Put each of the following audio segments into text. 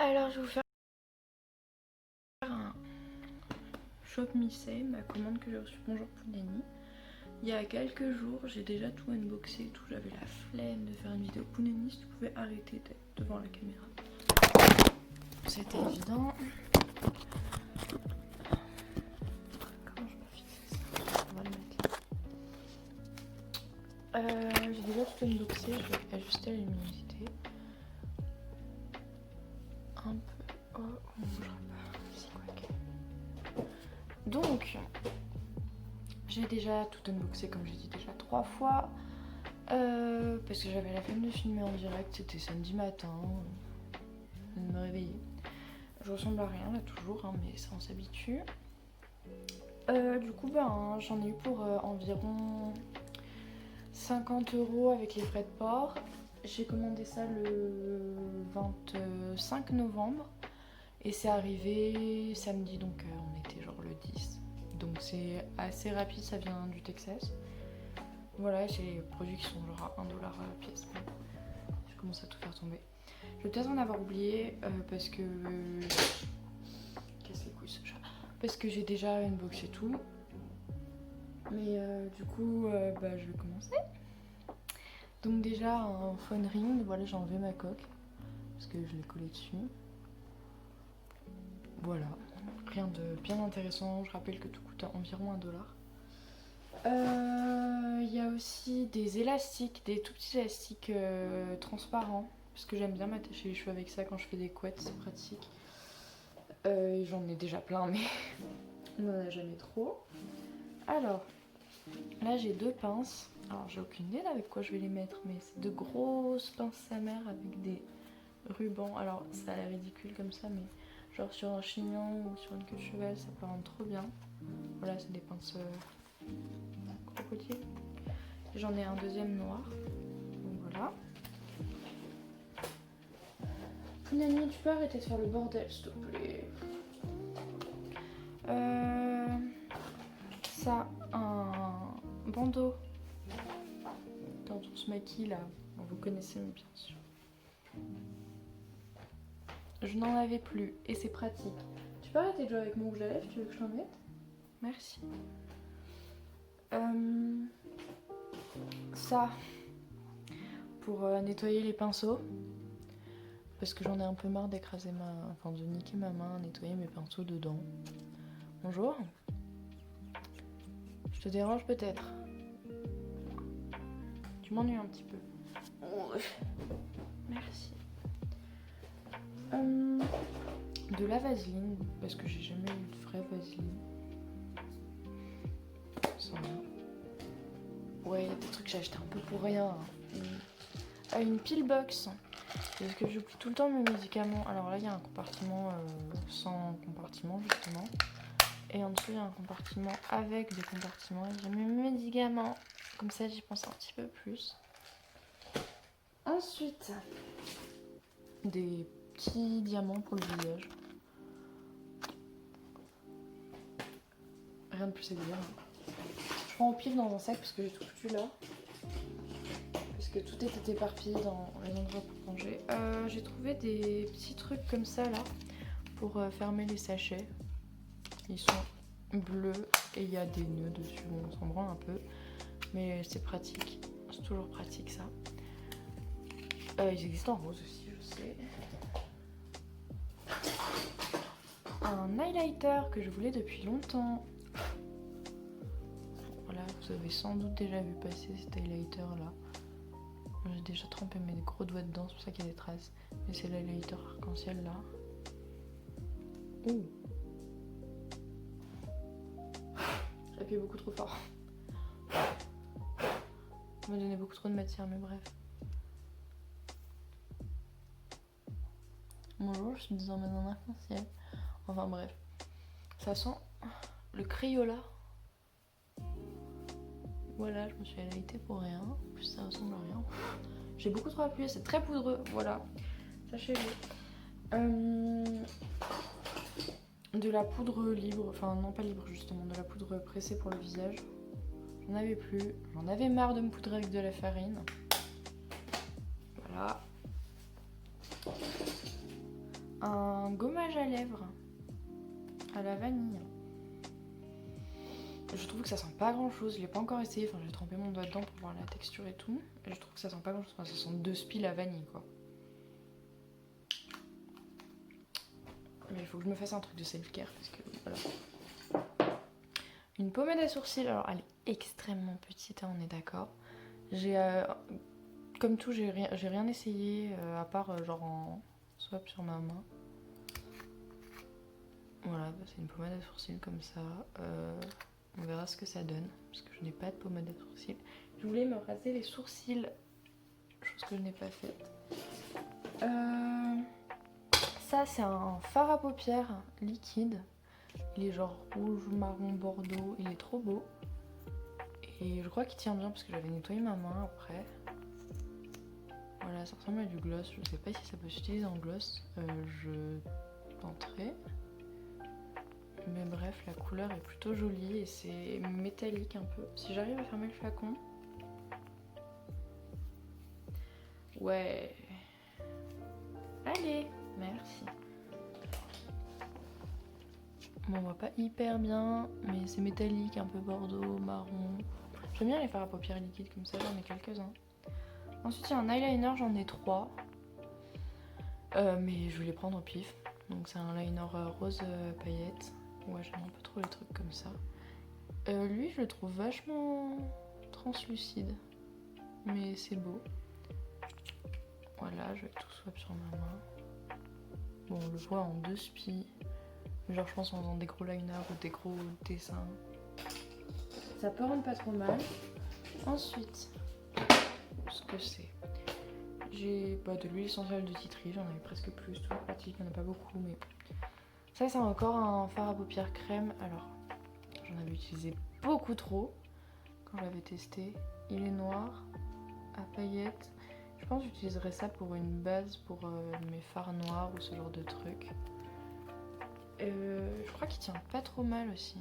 Alors je vais vous faire un Shop Me Same, ma commande que j'ai reçue. Bonjour Pounani. Il y a quelques jours, j'ai déjà tout unboxé et tout. J'avais la flemme de faire une vidéo. Pounani, si tu pouvais arrêter d'être devant la caméra. C'était évident. Comment je peux fixer ça? On va le mettre là. J'ai déjà tout unboxé. Je vais ajuster la luminosité. Un peu. Oh, on bougera pas. C'est quoi que... Donc, j'ai déjà tout unboxé comme j'ai dit déjà 3 fois. Parce que j'avais la flemme de filmer en direct. C'était samedi matin. De me réveiller. Je ressemble à rien là toujours, hein, mais ça on s'habitue. Du coup, ben, j'en ai eu pour environ 50 € avec les frais de port. J'ai commandé ça le 25 novembre et c'est arrivé samedi, donc on était genre le 10. Donc c'est assez rapide, ça vient du Texas. Voilà, j'ai les produits qui sont genre à 1 $ la pièce. Bon, je commence à tout faire tomber. Je vais peut-être en avoir oublié parce que... Casse les couilles ce chat. Parce que j'ai déjà unboxé tout. Mais du coup, bah, je vais commencer. Donc déjà un phone ring, voilà, j'ai enlevé ma coque parce que je l'ai collé dessus. Voilà, rien de bien intéressant. Je rappelle que tout coûte environ 1 $. Il y a aussi des élastiques, des tout petits élastiques transparents. Parce que j'aime bien m'attacher les cheveux avec ça quand je fais des couettes, c'est pratique. J'en ai déjà plein, mais on n'en a jamais trop. Alors, là j'ai 2 pinces. Alors j'ai aucune idée avec quoi je vais les mettre, mais c'est de grosses pinces sa mère avec des rubans. Alors ça a l'air ridicule comme ça, mais genre sur un chignon ou sur une queue de cheval, ça peut rendre trop bien. Voilà, c'est des pinces crocodile. J'en ai un deuxième noir. Donc voilà. Pounani, tu peux arrêter de faire le bordel, s'il te plaît. Ça, un bandeau quand on se maquille là. Bon, vous connaissez bien sûr. Je n'en avais plus et c'est pratique. Tu peux arrêter de jouer avec mon rouge à lèvres? Tu veux que je t'en mette? Merci. Ça, pour nettoyer les pinceaux. Parce que j'en ai un peu marre d'écraser enfin de niquer ma main, nettoyer mes pinceaux dedans. Bonjour. Je te dérange peut-être? Tu m'ennuies un petit peu. Merci. De la vaseline, parce que j'ai jamais eu de vraie vaseline. Sans rien. Ouais, il y a des trucs que j'ai acheté un peu pour rien. Une pillbox. Parce que j'oublie tout le temps mes médicaments. Alors là, il y a un compartiment sans compartiment, justement. Et en dessous, il y a un compartiment avec des compartiments. Et j'ai mes médicaments. Comme ça, j'y pense un petit peu plus. Ensuite, des petits diamants pour le visage. Rien de plus évident. Je prends au pif dans un sac parce que j'ai tout foutu là. Parce que tout était éparpillé dans les endroits pour ranger. J'ai trouvé des petits trucs comme ça là pour fermer les sachets. Ils sont bleus et il y a des nœuds dessus. Bon, on s'en branle un peu, mais c'est pratique. C'est toujours pratique ça. Ils existent en rose aussi, je sais. Un highlighter que je voulais depuis longtemps. Voilà, vous avez sans doute déjà vu passer cet highlighter là. J'ai déjà trempé mes gros doigts dedans, c'est pour ça qu'il y a des traces. Mais c'est l'highlighter arc-en-ciel là. Ouh. J'appuie beaucoup trop fort. Ça m'a donné beaucoup trop de matière, mais bref. Bonjour, je suis désormais en arc-en-ciel. Enfin bref. Ça sent le Crayola. Voilà, je me suis highlightée pour rien. En plus, ça ressemble à rien. J'ai beaucoup trop appuyé, c'est très poudreux. Voilà, sachez-le. De la poudre libre, enfin non pas libre justement, de la poudre pressée pour le visage. J'en avais plus, j'en avais marre de me poudrer avec de la farine. Voilà. un gommage à lèvres à la vanille. Je trouve que ça sent pas grand chose, je l'ai pas encore essayé, enfin j'ai trempé mon doigt dedans pour voir la texture et tout. Et je trouve que ça sent pas grand chose, enfin, ça sent 2 spies la vanille quoi. Mais il faut que je me fasse un truc de self-care parce que voilà. Une pommade à sourcils, alors elle est extrêmement petite, hein, on est d'accord. J'ai comme tout, j'ai rien essayé à part genre en swap sur ma main. Voilà, bah, c'est une pommade à sourcils comme ça. On verra ce que ça donne parce que je n'ai pas de pommade à sourcils. Je voulais me raser les sourcils, chose que je n'ai pas faite. Ça c'est un fard à paupières liquide. Il est genre rouge, marron, bordeaux. Il est trop beau. Et je crois qu'il tient bien parce que j'avais nettoyé ma main après. Voilà, ça ressemble à du gloss. Je sais pas si ça peut s'utiliser en gloss. Je tenterai. Mais bref, la couleur est plutôt jolie et c'est métallique un peu. Si j'arrive à fermer le flacon. Ouais. Allez, merci. Bon, on voit pas hyper bien, mais c'est métallique, un peu bordeaux, marron. J'aime bien les fards à paupières liquides comme ça, j'en ai quelques-uns. Ensuite, il y a un eyeliner, j'en ai 3. Mais je vais les prendre au pif. Donc c'est un liner rose paillettes. Ouais, j'aime un peu trop les trucs comme ça. Lui, je le trouve vachement translucide. Mais c'est beau. Voilà, je vais tout swap sur ma main. Bon, on le voit en 2 spies. Genre, je pense en faisant des gros liners ou des gros dessins. Ça peut rendre pas trop mal. Ensuite, ce que c'est. J'ai de l'huile essentielle de tea tree, j'en avais presque plus, tout pratique, il n'y en a pas beaucoup, mais ça c'est encore un fard à paupières crème. Alors, j'en avais utilisé beaucoup trop quand je l'avais testé. Il est noir, à paillettes. Je pense que j'utiliserais ça pour une base pour mes fards noirs ou ce genre de truc. Je crois qu'il tient pas trop mal aussi.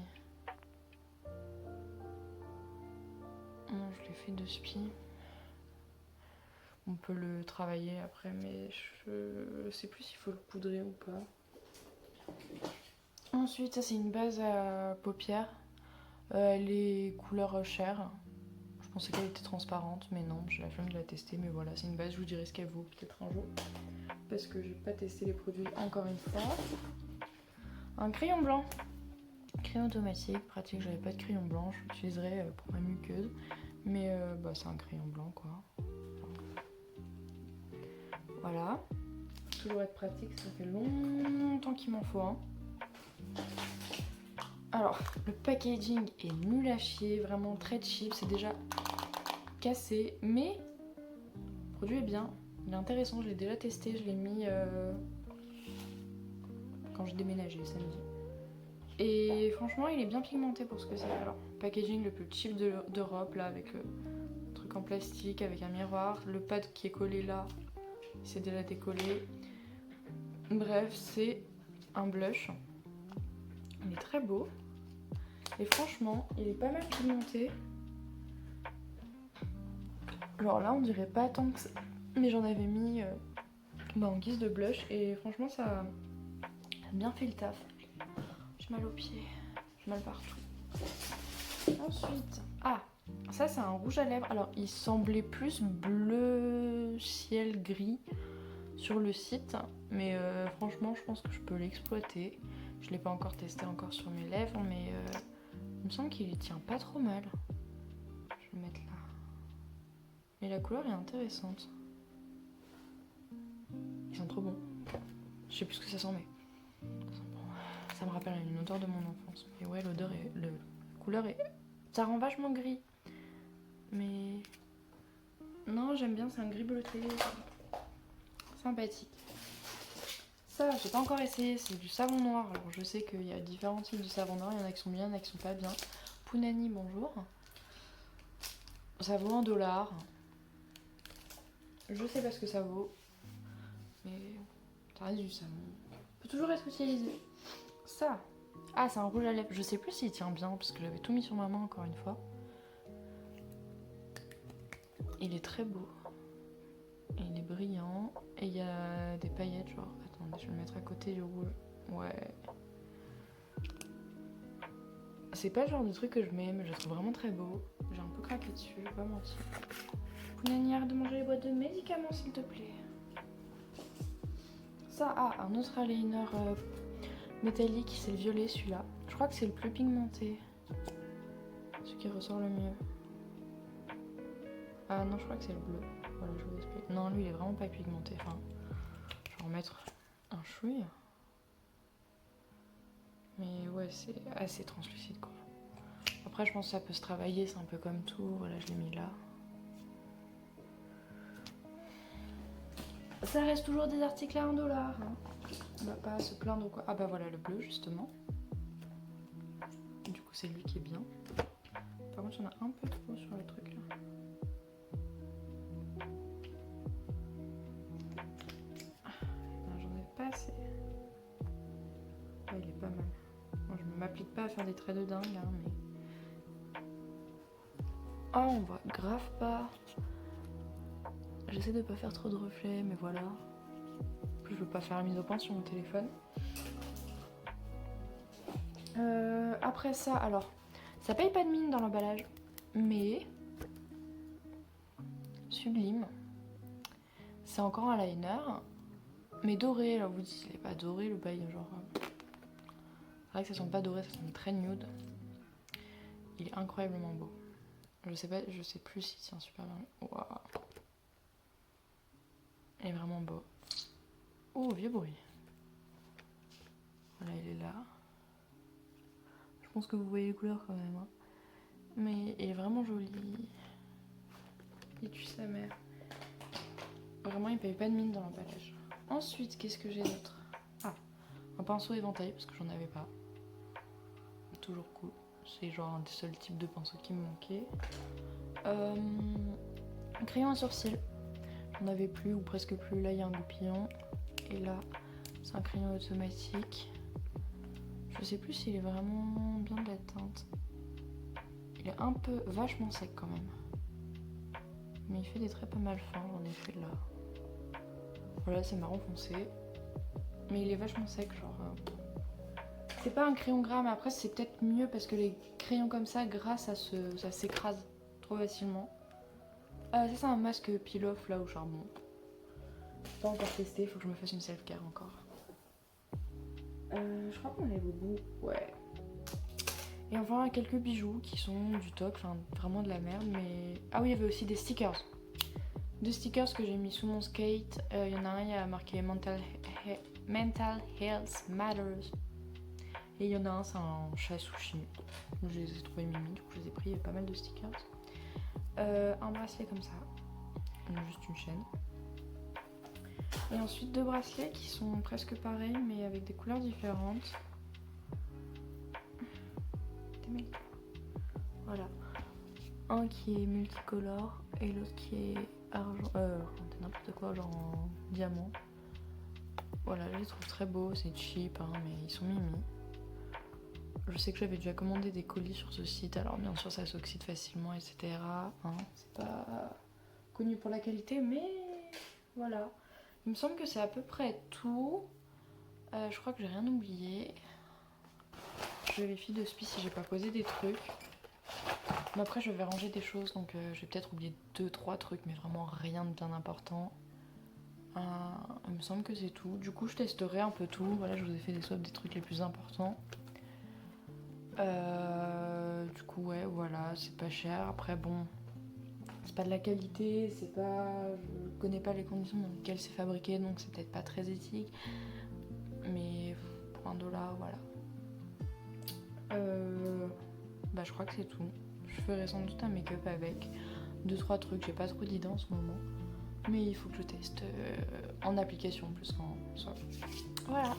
Non, je l'ai fait de spi. On peut le travailler après, mais je sais plus s'il faut le poudrer ou pas. Ensuite, ça c'est une base à paupières. Elle est couleur chair. Je pensais qu'elle était transparente, mais non, j'ai la flemme de la tester. Mais voilà, c'est une base, je vous dirai ce qu'elle vaut peut-être un jour. Parce que j'ai pas testé les produits encore une fois. Un crayon blanc. Crayon automatique, pratique, j'avais pas de crayon blanc, je l'utiliserai pour ma muqueuse. Mais c'est un crayon blanc quoi. Voilà. Toujours être pratique, ça fait longtemps qu'il m'en faut un. Alors, le packaging est nul à chier, vraiment très cheap, c'est déjà cassé, mais le produit est bien, il est intéressant, je l'ai déjà testé, je l'ai mis quand j'ai déménagé samedi. Et franchement, il est bien pigmenté pour ce que c'est. Alors, packaging le plus cheap d'Europe, là, avec le truc en plastique, avec un miroir, le pad qui est collé là, il s'est déjà décollé. Bref, c'est un blush. Il est très beau. Et franchement, il est pas mal pigmenté. Alors là, on dirait pas tant que ça. Mais j'en avais mis en guise de blush. Et franchement, ça a bien fait le taf. J'ai mal aux pieds. J'ai mal partout. Ensuite, ça c'est un rouge à lèvres. Alors, il semblait plus bleu ciel gris sur le site. Mais franchement, je pense que je peux l'exploiter. Je l'ai pas encore testé sur mes lèvres, mais il me semble qu'il tient pas trop mal. Je vais le mettre là. Mais la couleur est intéressante. Ils sont trop bons. Je sais plus ce que ça sent, mais ça me rappelle une odeur de mon enfance. Mais ouais, la couleur est... Ça rend vachement gris. Mais... Non, j'aime bien, c'est un gris bleuté. Sympathique. Ça, j'ai pas encore essayé, c'est du savon noir. Alors je sais qu'il y a différents types de savon noir, il y en a qui sont bien, il y en a qui sont pas bien. Punani, bonjour. Ça vaut $1. Je sais pas ce que ça vaut, mais ça reste du savon. Peut toujours être utilisé. Ça. C'est un rouge à lèvres. Je sais plus s'il tient bien parce que j'avais tout mis sur ma main encore une fois. Il est très beau. Il est brillant. Et il y a des paillettes genre... Attendez, je vais le mettre à côté du rouge. Ouais. C'est pas le genre de truc que je mets, mais je le trouve vraiment très beau. J'ai un peu craqué dessus, je vais pas mentir. Pounani, arrête de manger les boîtes de médicaments, s'il te plaît. Ça, un autre eyeliner métallique, c'est le violet, celui-là. Je crois que c'est le plus pigmenté. Celui qui ressort le mieux. Ah non, je crois que c'est le bleu. Voilà, je vous explique. Non, lui, il est vraiment pas pigmenté. Enfin, je vais en mettre un chouïa. Mais ouais, c'est assez translucide, quoi. Après, je pense que ça peut se travailler, c'est un peu comme tout. Voilà, je l'ai mis là. Ça reste toujours des articles à 1 $. Hein. On va pas se plaindre ou quoi. Ah bah voilà, le bleu, justement. Du coup, c'est lui qui est bien. Par contre, il y en a un peu trop sur le truc, là. J'en ai pas assez. Ouais, il est pas mal. Bon, je ne m'applique pas à faire des traits de dingue, hein, mais... Oh, on voit grave pas. J'essaie de pas faire trop de reflets, mais voilà. En plus, je veux pas faire la mise au point sur mon téléphone. Après ça, alors, ça paye pas de mine dans l'emballage, mais... Sublime. C'est encore un liner, mais doré. Alors vous dites, il est pas doré le bail, genre... C'est vrai que ça sent pas doré, ça sent très nude. Il est incroyablement beau. Je sais plus s'il tient super bien. Waouh. Il est vraiment beau. Oh, vieux bruit. Voilà, il est là. Je pense que vous voyez les couleurs quand même. Hein. Mais il est vraiment joli. Il tue sa mère. Vraiment, il paye pas de mine dans l'emballage. Ensuite, qu'est-ce que j'ai d'autre? Ah, un pinceau éventail parce que j'en avais pas. Toujours cool. C'est genre un des seuls types de pinceaux qui me manquait. Un crayon à sourcils. J'en avais plus ou presque plus. Là, il y a un goupillon. Et là, c'est un crayon automatique. Je sais plus s'il est vraiment bien de la teinte. Il est un peu vachement sec quand même. Mais il fait des traits pas mal fins. J'en ai fait là. Voilà, c'est marron foncé. Mais il est vachement sec, genre... C'est pas un crayon gras, mais après c'est peut-être mieux parce que les crayons comme ça, gras, ça s'écrase trop facilement. Ça c'est un masque peel-off là au charbon. Pas encore testé, il faut que je me fasse une self-care encore. Je crois qu'on est au bout, ouais. Et enfin quelques bijoux qui sont du toc, enfin vraiment de la merde, mais... Ah oui, il y avait aussi des stickers. Deux stickers que j'ai mis sous mon skate. Il y en a un, il y a marqué Mental Health Matters. Et il y en a un, c'est un chat sushi. Je les ai trouvés mimi, du coup je les ai pris, il y a pas mal de stickers. Un bracelet comme ça, juste une chaîne. Et ensuite deux bracelets qui sont presque pareils mais avec des couleurs différentes. Voilà. Un qui est multicolore et l'autre qui est argent, n'importe quoi, genre en diamant. Voilà, je les trouve très beaux, c'est cheap, hein, mais ils sont mimi. Je sais que j'avais déjà commandé des colis sur ce site, alors bien sûr ça s'oxyde facilement, etc. Hein, c'est pas connu pour la qualité, mais voilà. Il me semble que c'est à peu près tout. Je crois que j'ai rien oublié. Je vérifie de spi si j'ai pas posé des trucs. Mais après je vais ranger des choses, donc je vais peut-être oublier 2-3 trucs, mais vraiment rien de bien important. Il me semble que c'est tout. Du coup je testerai un peu tout. Voilà, je vous ai fait des swaps des trucs les plus importants. Du coup ouais voilà, c'est pas cher. Après bon, c'est pas de la qualité, c'est pas, je connais pas les conditions dans lesquelles c'est fabriqué, donc c'est peut-être pas très éthique, mais pour $1 voilà. Bah je crois que c'est tout. Je ferai sans doute un make-up avec 2-3 trucs, j'ai pas trop d'idées en ce moment, mais il faut que je teste en application plus qu'en soi. Voilà.